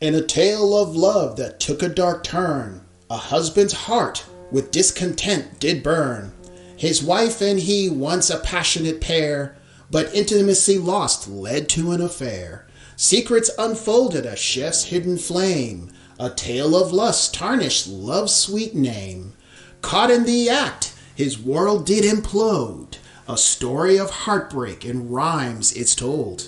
In a tale of love that took a dark turn, a husband's heart with discontent did burn. His wife and he, once a passionate pair, but intimacy lost led to an affair. Secrets unfolded, a chef's hidden flame. A tale of lust tarnished love's sweet name. Caught in the act, his world did implode. A story of heartbreak in rhymes it's told.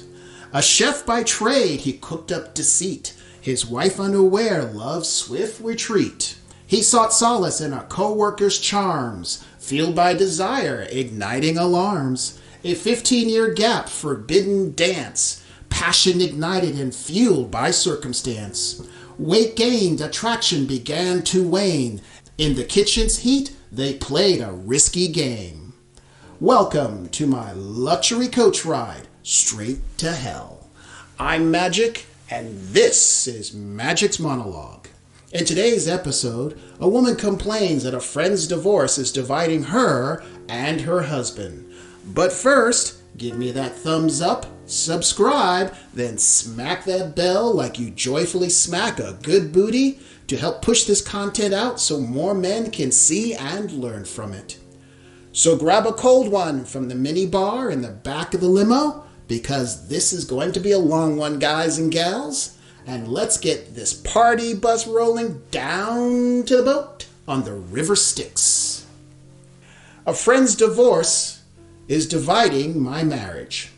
A chef by trade, he cooked up deceit. His wife unaware, love's swift retreat. He sought solace in a co-worker's charms, fueled by desire, igniting alarms. A 15-year gap, forbidden dance, passion ignited and fueled by circumstance. Weight gained, attraction began to wane. In the kitchen's heat, they played a risky game. Welcome to my luxury coach ride, straight to hell. I'm Magic, and this is Magic's Monologue. In today's episode, a woman complains that a friend's divorce is dividing her and her husband. But first, give me that thumbs up, subscribe, then smack that bell like you joyfully smack a good booty to help push this content out so more men can see and learn from it. So grab a cold one from the mini bar in the back of the limo, because this is going to be a long one, guys and gals. And let's get this party bus rolling down to the boat on the River Styx. A friend's divorce is dividing my marriage.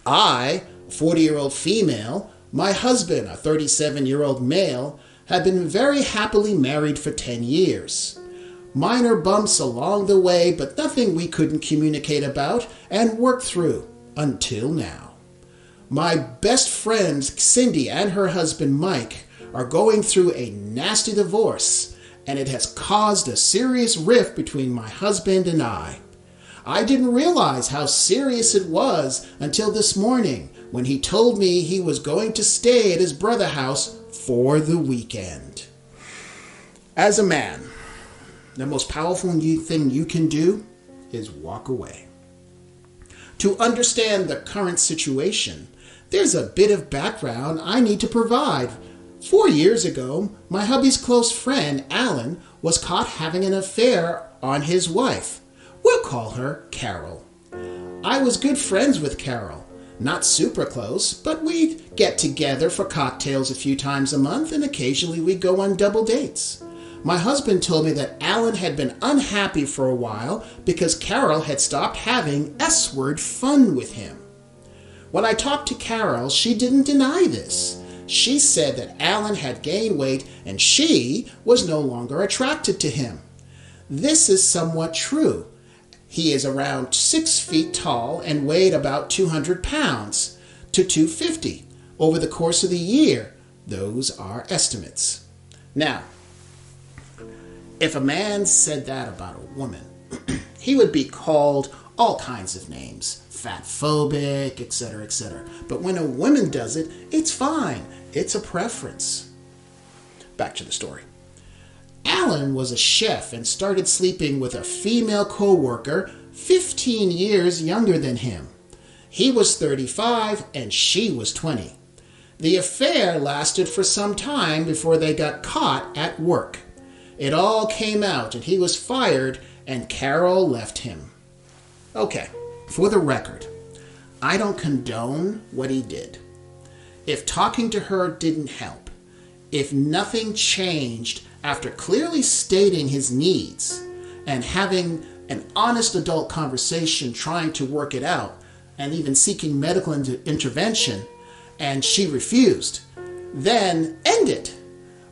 I, a 40-year-old female, my husband, a 37-year-old male, have been very happily married for 10 years. Minor bumps along the way, but nothing we couldn't communicate about and work through until now. My best friend Cindy and her husband Mike are going through a nasty divorce, and it has caused a serious rift between my husband and I. I didn't realize how serious it was until this morning when he told me he was going to stay at his brother's house for the weekend. As a man, the most powerful thing you can do is walk away. To understand the current situation, there's a bit of background I need to provide. 4 years ago, my hubby's close friend, Alan, was caught having an affair on his wife. We'll call her Carol. I was good friends with Carol. Not super close, but we'd get together for cocktails a few times a month, and occasionally we'd go on double dates. My husband told me that Alan had been unhappy for a while because Carol had stopped having S-word fun with him. When I talked to Carol, she didn't deny this. She said that Alan had gained weight and she was no longer attracted to him. This is somewhat true. He is around 6 feet tall and weighed about 200 pounds to 250 over the course of the year. Those are estimates. Now, if a man said that about a woman, he would be called all kinds of names, fatphobic, etc., etc. But when a woman does it, it's fine. It's a preference. Back to the story. Alan was a chef and started sleeping with a female co-worker 15 years younger than him. He was 35 and she was 20. The affair lasted for some time before they got caught at work. It all came out and he was fired and Carol left him. Okay, for the record, I don't condone what he did. If talking to her didn't help, if nothing changed after clearly stating his needs and having an honest adult conversation trying to work it out and even seeking medical intervention, and she refused, then end it.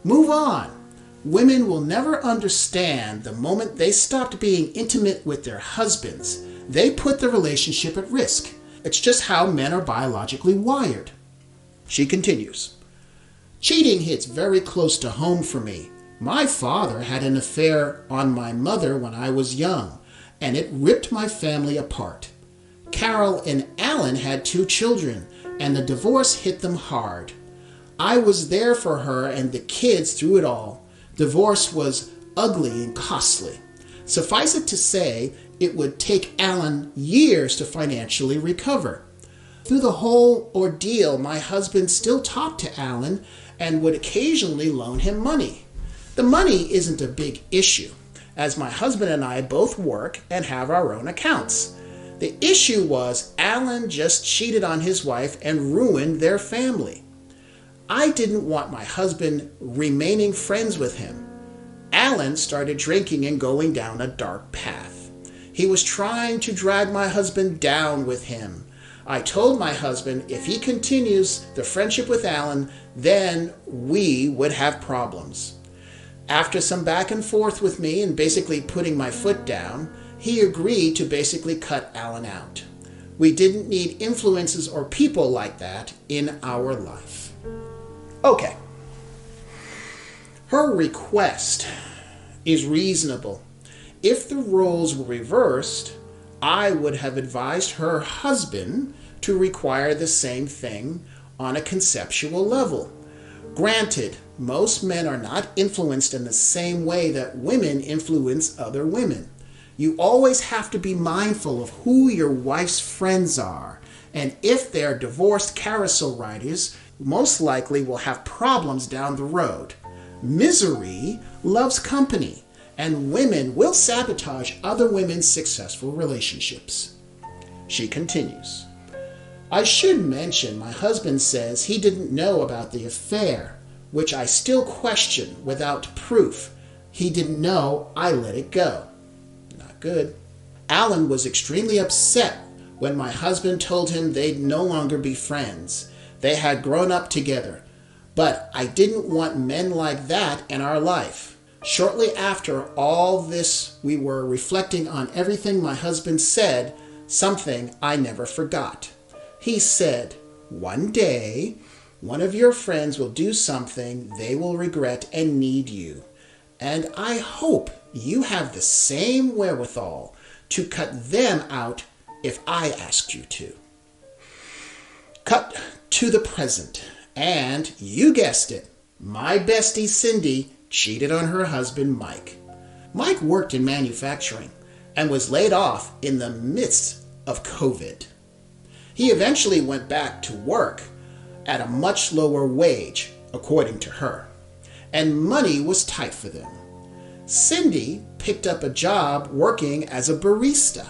Move on. Women will never understand the moment they stopped being intimate with their husbands. They put the relationship at risk. It's just how men are biologically wired. She continues. Cheating hits very close to home for me. My father had an affair on my mother when I was young, and it ripped my family apart. Carol and Alan had 2 children, and the divorce hit them hard. I was there for her and the kids through it all. Divorce was ugly and costly. Suffice it to say, it would take Alan years to financially recover. Through the whole ordeal, my husband still talked to Alan and would occasionally loan him money. The money isn't a big issue, as my husband and I both work and have our own accounts. The issue was Alan just cheated on his wife and ruined their family. I didn't want my husband remaining friends with him. Alan started drinking and going down a dark path. He was trying to drag my husband down with him. I told my husband if he continues the friendship with Alan, then we would have problems. After some back and forth with me and basically putting my foot down, he agreed to basically cut Alan out. We didn't need influences or people like that in our life. Okay. Her request is reasonable. If the roles were reversed, I would have advised her husband to require the same thing on a conceptual level. Granted, most men are not influenced in the same way that women influence other women. You always have to be mindful of who your wife's friends are, and if they're divorced carousel riders, most likely will have problems down the road. Misery loves company, and women will sabotage other women's successful relationships. She continues, I should mention my husband says he didn't know about the affair, which I still question without proof. He didn't know I let it go. Not good. Alan was extremely upset when my husband told him they'd no longer be friends. They had grown up together. But I didn't want men like that in our life. Shortly after all this, we were reflecting on everything my husband said, something I never forgot. He said, one day, one of your friends will do something they will regret and need you. And I hope you have the same wherewithal to cut them out if I asked you to. Cut to the present. And you guessed it, my bestie Cindy cheated on her husband Mike. Mike worked in manufacturing and was laid off in the midst of COVID. He eventually went back to work at a much lower wage, according to her, and money was tight for them. Cindy picked up a job working as a barista.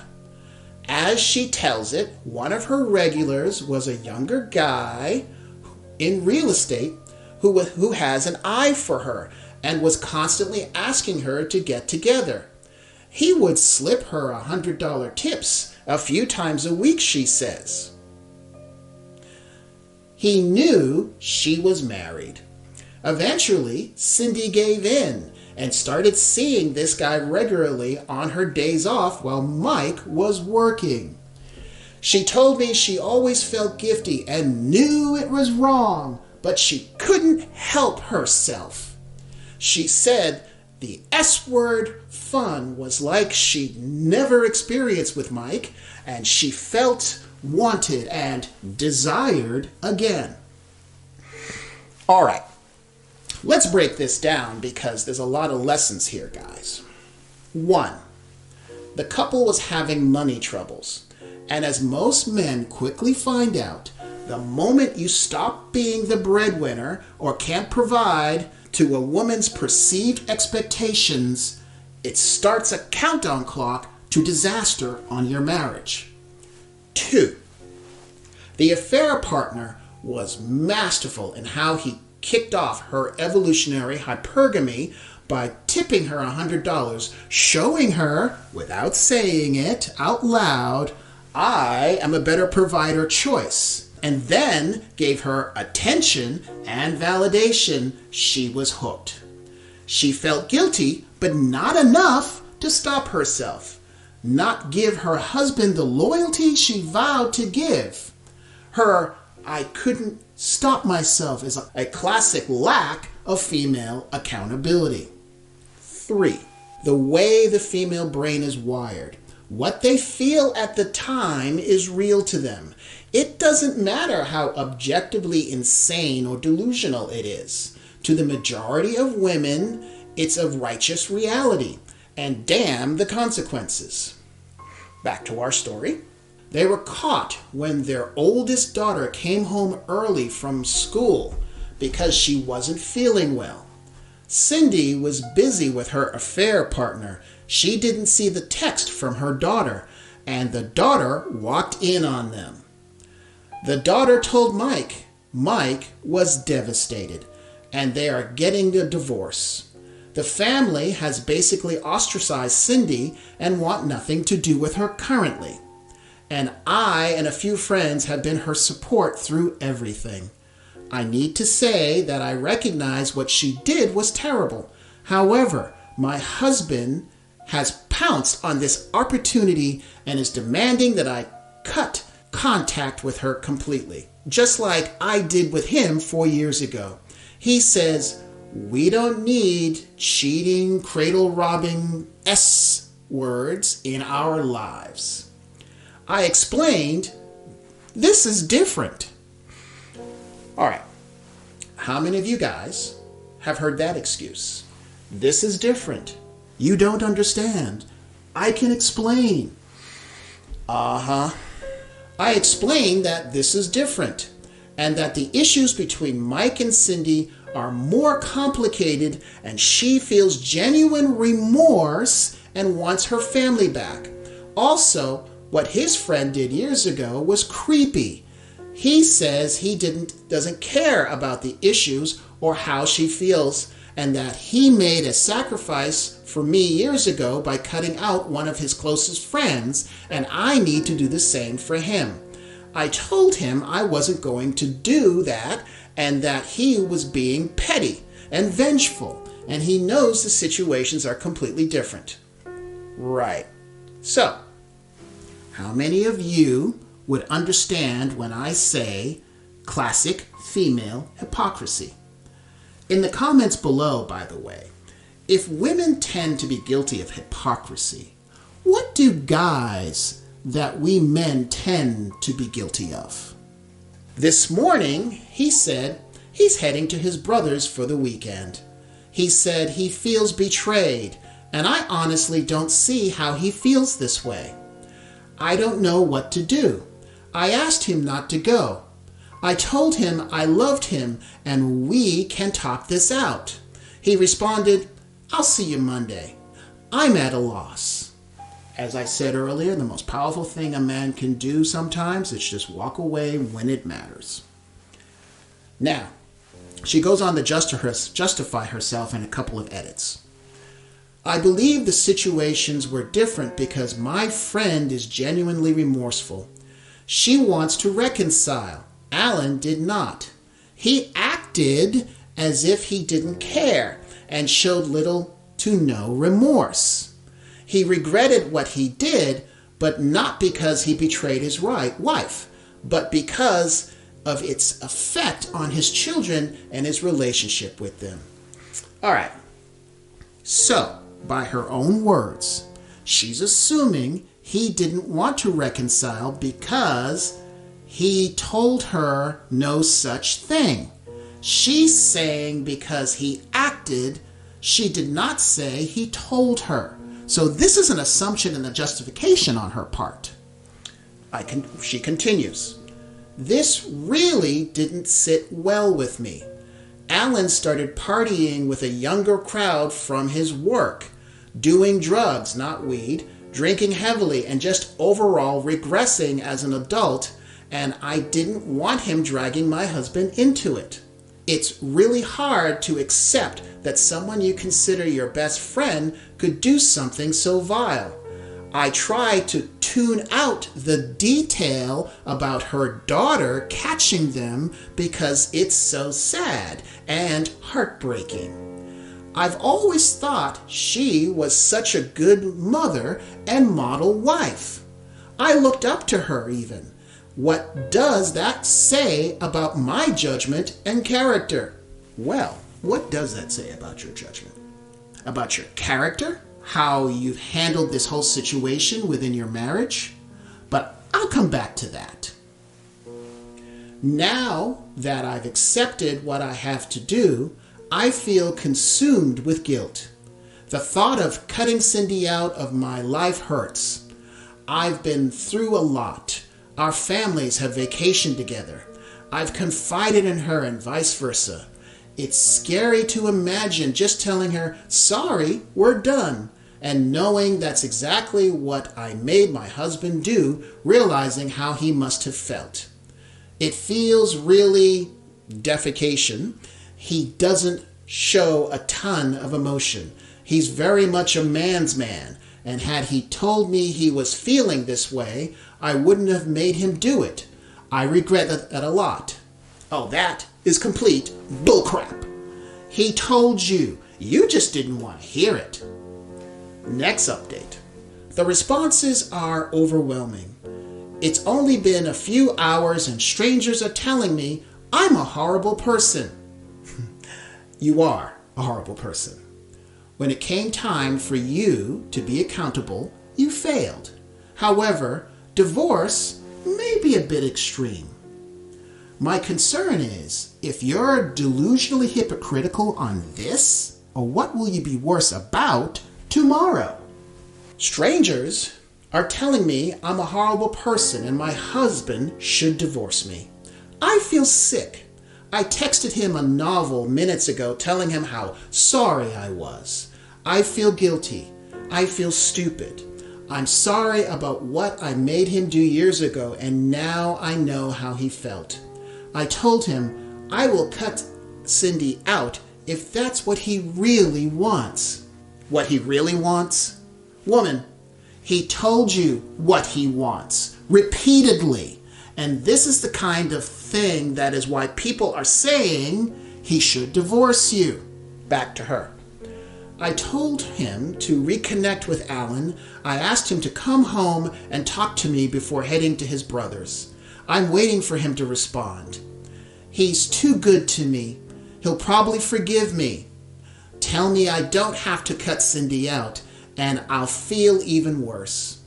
As she tells it, one of her regulars was a younger guy in real estate who has an eye for her and was constantly asking her to get together. He would slip her $100 tips a few times a week, she says. He knew she was married. Eventually, Cindy gave in and started seeing this guy regularly on her days off while Mike was working. She told me she always felt guilty and knew it was wrong, but she couldn't help herself. She said the S-word fun was like she'd never experienced with Mike, and she felt wanted and desired again. All right, let's break this down because there's a lot of lessons here, guys. 1, the couple was having money troubles. And as most men quickly find out, the moment you stop being the breadwinner or can't provide to a woman's perceived expectations, it starts a countdown clock to disaster on your marriage. 2, the affair partner was masterful in how he kicked off her evolutionary hypergamy by tipping her $100, showing her, without saying it out loud, I am a better provider choice, and then gave her attention and validation. She was hooked. She felt guilty, but not enough to stop herself, not give her husband the loyalty she vowed to give. Her I couldn't stop myself is a classic lack of female accountability. 3, the way the female brain is wired. What they feel at the time is real to them. It doesn't matter how objectively insane or delusional it is. To the majority of women, it's a righteous reality, and damn the consequences. Back to our story. They were caught when their oldest daughter came home early from school because she wasn't feeling well. Cindy was busy with her affair partner. She didn't see the text from her daughter, and the daughter walked in on them. The daughter told Mike. Mike was devastated, and they are getting a divorce. The family has basically ostracized Cindy and want nothing to do with her currently. And I and a few friends have been her support through everything. I need to say that I recognize what she did was terrible. However, my husband has pounced on this opportunity and is demanding that I cut contact with her completely, just like I did with him 4 years ago. He says, we don't need cheating, cradle robbing S words in our lives. I explained, this is different. All right, how many of you guys have heard that excuse? This is different. You don't understand. I can explain. I explained that this is different and that the issues between Mike and Cindy are more complicated, and she feels genuine remorse and wants her family back. Also, what his friend did years ago was creepy. He says he doesn't care about the issues or how she feels, and that he made a sacrifice for me years ago by cutting out one of his closest friends, and I need to do the same for him. I told him I wasn't going to do that, and that he was being petty and vengeful, and he knows the situations are completely different. Right. So, how many of you would understand when I say classic female hypocrisy? In the comments below, by the way, if women tend to be guilty of hypocrisy, what do guys that we men tend to be guilty of? This morning, he said he's heading to his brother's for the weekend. He said he feels betrayed, and I honestly don't see how he feels this way. I don't know what to do. I asked him not to go. I told him I loved him and we can talk this out. He responded, I'll see you Monday. I'm at a loss. As I said earlier, the most powerful thing a man can do sometimes is just walk away when it matters. Now, she goes on to justify herself in a couple of edits. I believe the situations were different because my friend is genuinely remorseful. She wants to reconcile. Alan did not. He acted as if he didn't care and showed little to no remorse. He regretted what he did, but not because he betrayed his wife, but because of its effect on his children and his relationship with them. All right. So, by her own words, she's assuming he didn't want to reconcile because he told her no such thing. She's saying because he acted, she did not say he told her. So this is an assumption and a justification on her part. She continues. This really didn't sit well with me. Alan started partying with a younger crowd from his work, doing drugs, not weed, drinking heavily, and just overall regressing as an adult, and I didn't want him dragging my husband into it. It's really hard to accept that someone you consider your best friend could do something so vile. I try to tune out the detail about her daughter catching them because it's so sad and heartbreaking. I've always thought she was such a good mother and model wife. I looked up to her even. What does that say about my judgment and character? Well, what does that say about your judgment? About your character? How you've handled this whole situation within your marriage? But I'll come back to that. Now that I've accepted what I have to do, I feel consumed with guilt. The thought of cutting Cindy out of my life hurts. I've been through a lot. Our families have vacationed together. I've confided in her and vice versa. It's scary to imagine just telling her, sorry, we're done, and knowing that's exactly what I made my husband do, realizing how he must have felt. It feels really defecation. He doesn't show a ton of emotion. He's very much a man's man, and had he told me he was feeling this way, I wouldn't have made him do it. I regret that a lot. Oh, that is complete bullcrap. He told you. You just didn't want to hear it. Next update. The responses are overwhelming. It's only been a few hours and strangers are telling me I'm a horrible person. You are a horrible person. When it came time for you to be accountable, you failed. However, divorce may be a bit extreme. My concern is, if you're delusionally hypocritical on this, or what will you be worse about tomorrow? Strangers are telling me I'm a horrible person and my husband should divorce me. I feel sick. I texted him a novel minutes ago telling him how sorry I was. I feel guilty. I feel stupid. I'm sorry about what I made him do years ago, and now I know how he felt. I told him I will cut Cindy out if that's what he really wants. What he really wants? Woman, he told you what he wants repeatedly. And this is the kind of thing that is why people are saying he should divorce you. Back to her. I told him to reconnect with Alan. I asked him to come home and talk to me before heading to his brother's. I'm waiting for him to respond. He's too good to me. He'll probably forgive me. Tell me I don't have to cut Cindy out, and I'll feel even worse.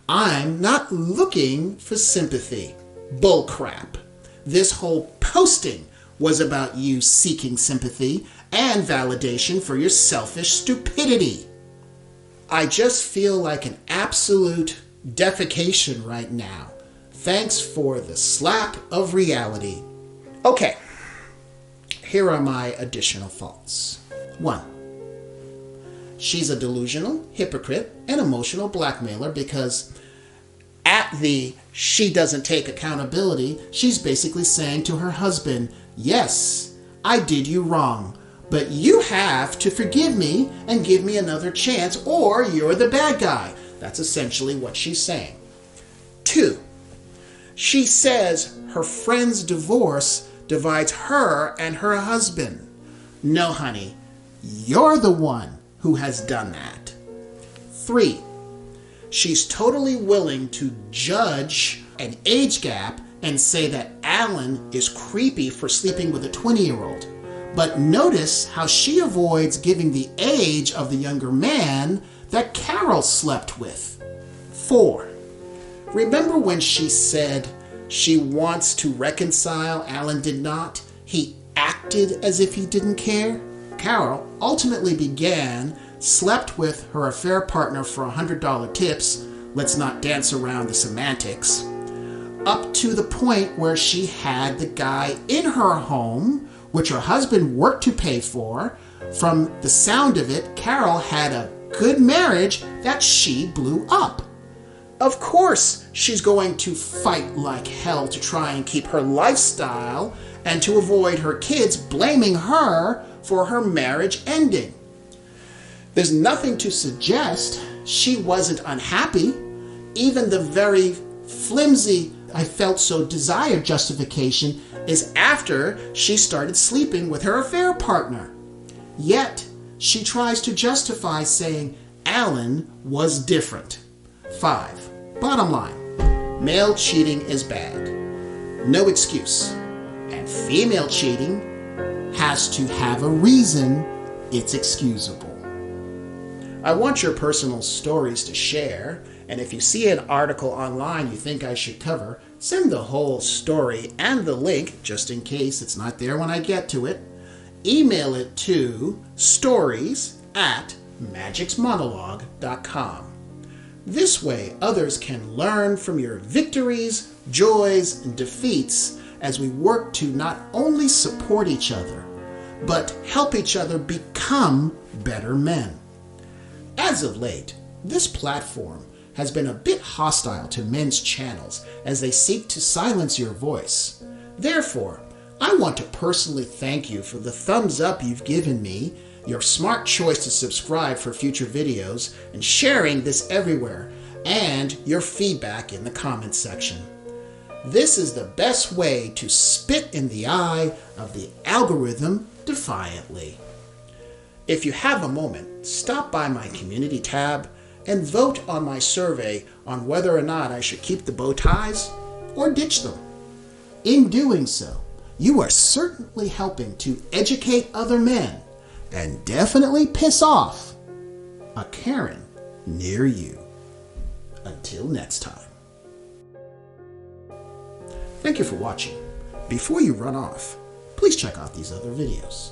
I'm not looking for sympathy. Bullcrap. This whole posting was about you seeking sympathy and validation for your selfish stupidity. I just feel like an absolute defecation right now. Thanks for the slap of reality. Okay, here are my additional thoughts. 1. She's a delusional, hypocrite, and emotional blackmailer because at the she doesn't take accountability, she's basically saying to her husband, yes, I did you wrong, but you have to forgive me and give me another chance or you're the bad guy. That's essentially what she's saying. 2. She says her friend's divorce divides her and her husband. No, honey, you're the one who has done that. 3. She's totally willing to judge an age gap and say that Alan is creepy for sleeping with a 20-year-old. But notice how she avoids giving the age of the younger man that Carol slept with. 4. Remember when she said she wants to reconcile? Alan did not. He acted as if he didn't care. Carol ultimately slept with her affair partner for $100 tips. Let's not dance around the semantics. Up to the point where she had the guy in her home, which her husband worked to pay for. From the sound of it, Carol had a good marriage that she blew up. Of course, she's going to fight like hell to try and keep her lifestyle and to avoid her kids blaming her for her marriage ending. There's nothing to suggest she wasn't unhappy. Even the very flimsy I felt so desired justification is after she started sleeping with her affair partner. Yet, she tries to justify saying Alan was different. 5. Bottom line, male cheating is bad. No excuse. And female cheating has to have a reason it's excusable. I want your personal stories to share, and if you see an article online you think I should cover, send the whole story and the link, just in case it's not there when I get to it. Email it to stories@magicsmonologue.com. This way others can learn from your victories, joys, and defeats, as we work to not only support each other, but help each other become better men. As of late, this platform has been a bit hostile to men's channels as they seek to silence your voice. Therefore, I want to personally thank you for the thumbs up you've given me, your smart choice to subscribe for future videos, and sharing this everywhere, and your feedback in the comments section. This is the best way to spit in the eye of the algorithm defiantly. If you have a moment, stop by my community tab and vote on my survey on whether or not I should keep the bow ties or ditch them. In doing so, you are certainly helping to educate other men and definitely piss off a Karen near you. Until next time. Thank you for watching. Before you run off, please check out these other videos.